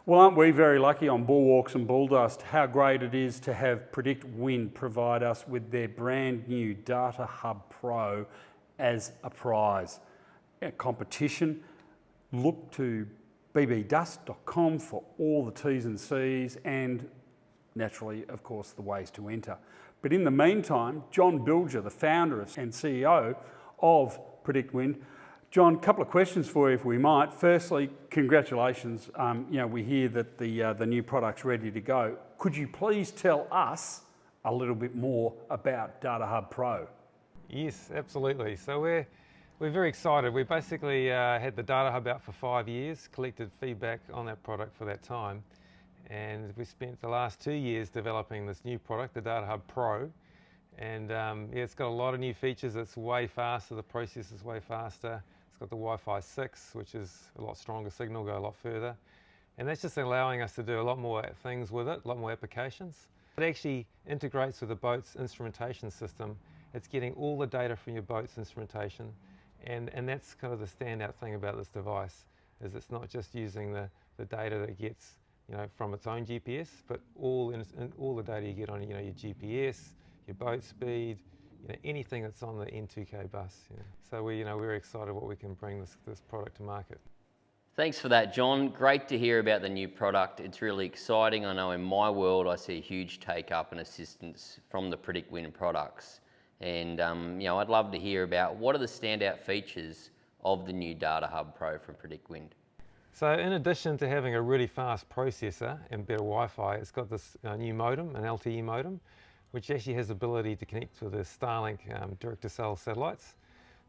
Well, aren't we very lucky on Bulwarks and Bulldust how great it is to have PredictWind provide us with their brand new DataHub Pro as a prize. At competition, look to bbdust.com for all the T's and C's and naturally, of course, the ways to enter. But in the meantime, Jon Bilger, the founder and CEO of PredictWind. Jon, a couple of questions for you if we might. Firstly, congratulations. We hear that the new product's ready to go. Could you please tell us a little bit more about DataHub Pro? Yes, absolutely. So we're very excited. We basically had the DataHub out for 5 years, collected feedback on that product for that time, and we spent the last 2 years developing this new product, the DataHub Pro. And it's got a lot of new features. It's way faster, the process is way faster. It's got the Wi-Fi 6, which is a lot stronger signal, go a lot further. And that's just allowing us to do a lot more things with it, a lot more applications. It actually integrates with the boat's instrumentation system. It's getting all the data from your boat's instrumentation. And that's kind of the standout thing about this device, is it's not just using the data that it gets from its own GPS, but all the data you get on your GPS, your boat speed, anything that's on the N2K bus. So we're very excited what we can bring this product to market. Thanks for that, Jon. Great to hear about the new product. It's really exciting. I know in my world I see a huge take-up and assistance from the PredictWind products. And I'd love to hear about what are the standout features of the new DataHub Pro from PredictWind. So in addition to having a really fast processor and better Wi-Fi, it's got this new modem, an LTE modem, which actually has the ability to connect to the Starlink direct-to-cell satellites.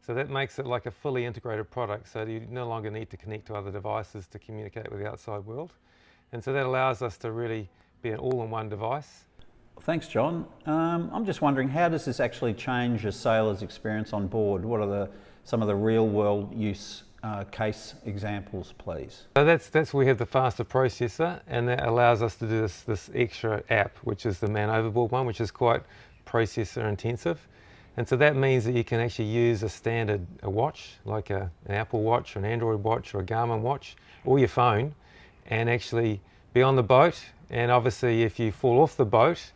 So that makes it like a fully integrated product, so you no longer need to connect to other devices to communicate with the outside world. And so that allows us to really be an all-in-one device. Thanks, Jon. I'm just wondering, how does this actually change a sailor's experience on board? What are some of the real-world use case examples, please? So that's where we have the faster processor, and that allows us to do this extra app, which is the Man Overboard one, which is quite processor intensive. And so that means that you can actually use a standard watch, like an Apple Watch or an Android watch or a Garmin watch, or your phone, and actually be on the boat. And obviously if you fall off the boat,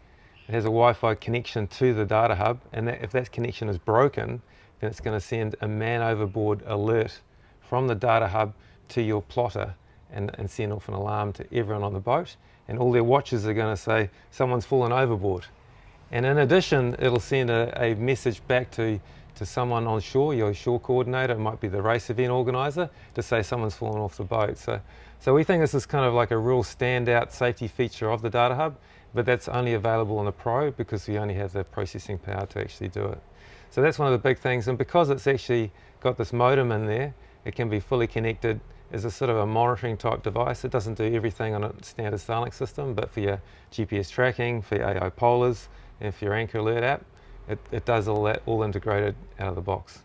it has a Wi-Fi connection to the data hub, and if that connection is broken, then it's going to send a Man Overboard alert from the data hub to your plotter and send off an alarm to everyone on the boat, and all their watches are going to say someone's fallen overboard. And in addition, it'll send a message back to someone on shore, your shore coordinator, it might be the race event organizer, to say someone's fallen off the boat. So we think this is kind of like a real standout safety feature of the data hub, but that's only available on the Pro because we only have the processing power to actually do it. So that's one of the big things, and because it's actually got this modem in there, it can be fully connected as a sort of a monitoring type device. It doesn't do everything on a standard Starlink system, but for your GPS tracking, for your AI polars, and for your anchor alert app, it does all that, all integrated out of the box.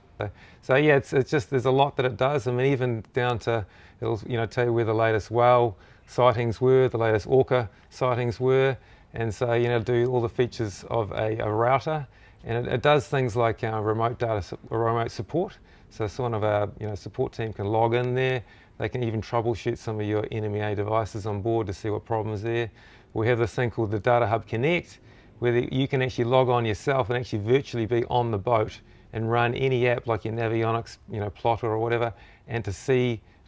So yeah, it's just, there's a lot that it does. I mean, even down to, it'll tell you where the latest whale sightings were, the latest orca sightings were, and so do all the features of a router, and it does things like remote support. So one of our support team can log in there. They can even troubleshoot some of your NMEA devices on board to see what problems there. We have this thing called the DataHub Connect, where you can actually log on yourself and actually virtually be on the boat and run any app like your Navionics, plotter or whatever, and to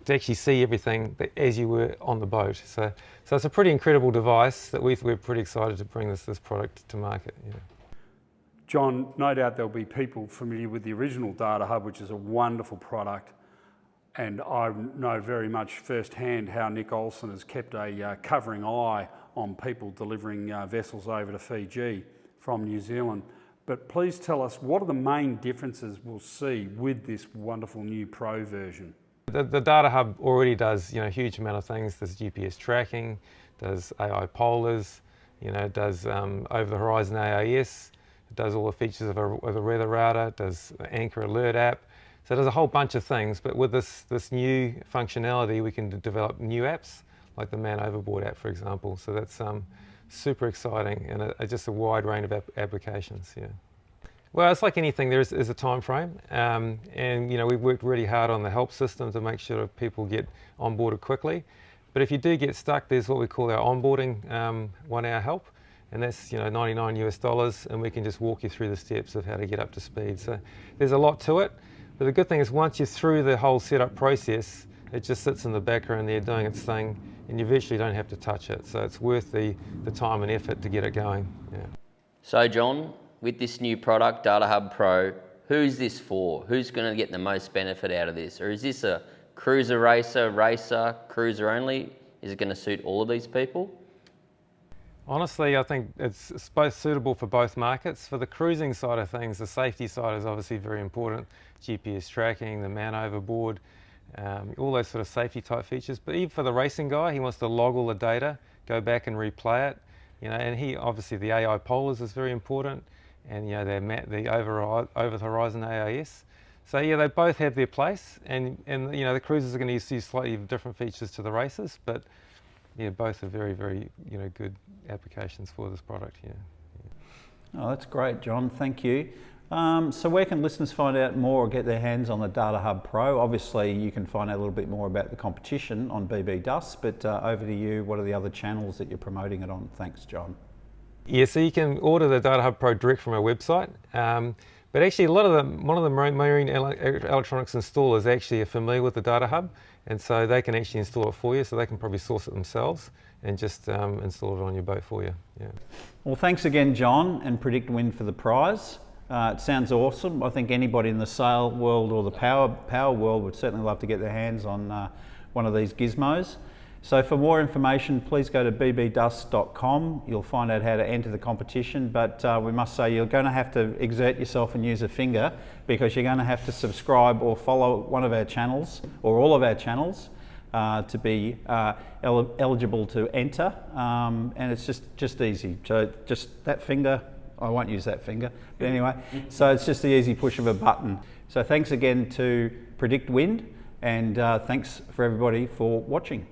actually see everything as you were on the boat. So it's a pretty incredible device that we're pretty excited to bring this product to market. Jon, no doubt there'll be people familiar with the original DataHub, which is a wonderful product, and I know very much firsthand how Nick Olsen has kept a covering eye on people delivering vessels over to Fiji from New Zealand. But please tell us, what are the main differences we'll see with this wonderful new Pro version? The DataHub already does a huge amount of things. There's GPS tracking, does AI polars, does over the horizon AIS, it does all the features of a weather router, does the anchor alert app. So there's a whole bunch of things, but with this new functionality, we can develop new apps, like the Man Overboard app, for example. So that's super exciting, and just a wide range of applications. Well, it's like anything, there's a time frame, and we've worked really hard on the help system to make sure that people get onboarded quickly. But if you do get stuck, there's what we call our onboarding 1 hour help, and that's $99 US, and we can just walk you through the steps of how to get up to speed. So there's a lot to it, but the good thing is once you're through the whole setup process, it just sits in the background there doing its thing, and you virtually don't have to touch it. So it's worth the time and effort to get it going. Yeah. So John, with this new product, DataHub Pro, who's this for? Who's going to get the most benefit out of this? Or is this a cruiser racer, cruiser only? Is it going to suit all of these people? Honestly, I think it's both suitable for both markets. For the cruising side of things, the safety side is obviously very important. GPS tracking, the Man Overboard, all those sort of safety type features. But even for the racing guy, he wants to log all the data, go back and replay it. And he obviously the AI polars is very important, and the over horizon AIS. So yeah, they both have their place, and the cruisers are going to use slightly different features to the racers, but yeah, both are very, very good applications for this product. Yeah. Oh, that's great, John. Thank you. So where can listeners find out more or get their hands on the DataHub Pro? Obviously, you can find out a little bit more about the competition on BB Dust, but over to you. What are the other channels that you're promoting it on? Thanks, John. Yeah, so you can order the DataHub Pro direct from our website. But actually, one of the marine electronics installers actually are familiar with the DataHub, and so they can actually install it for you. So they can probably source it themselves and just install it on your boat for you. Yeah. Well, thanks again, John, and PredictWind for the prize. It sounds awesome. I think anybody in the sail world or the power world would certainly love to get their hands on one of these gizmos. So for more information, please go to bbdust.com. You'll find out how to enter the competition, but we must say you're going to have to exert yourself and use a finger, because you're going to have to subscribe or follow one of our channels or all of our channels to be eligible to enter, and it's just easy. So just that finger. I won't use that finger, but anyway, so it's just the easy push of a button. So thanks again to PredictWind, and thanks for everybody for watching.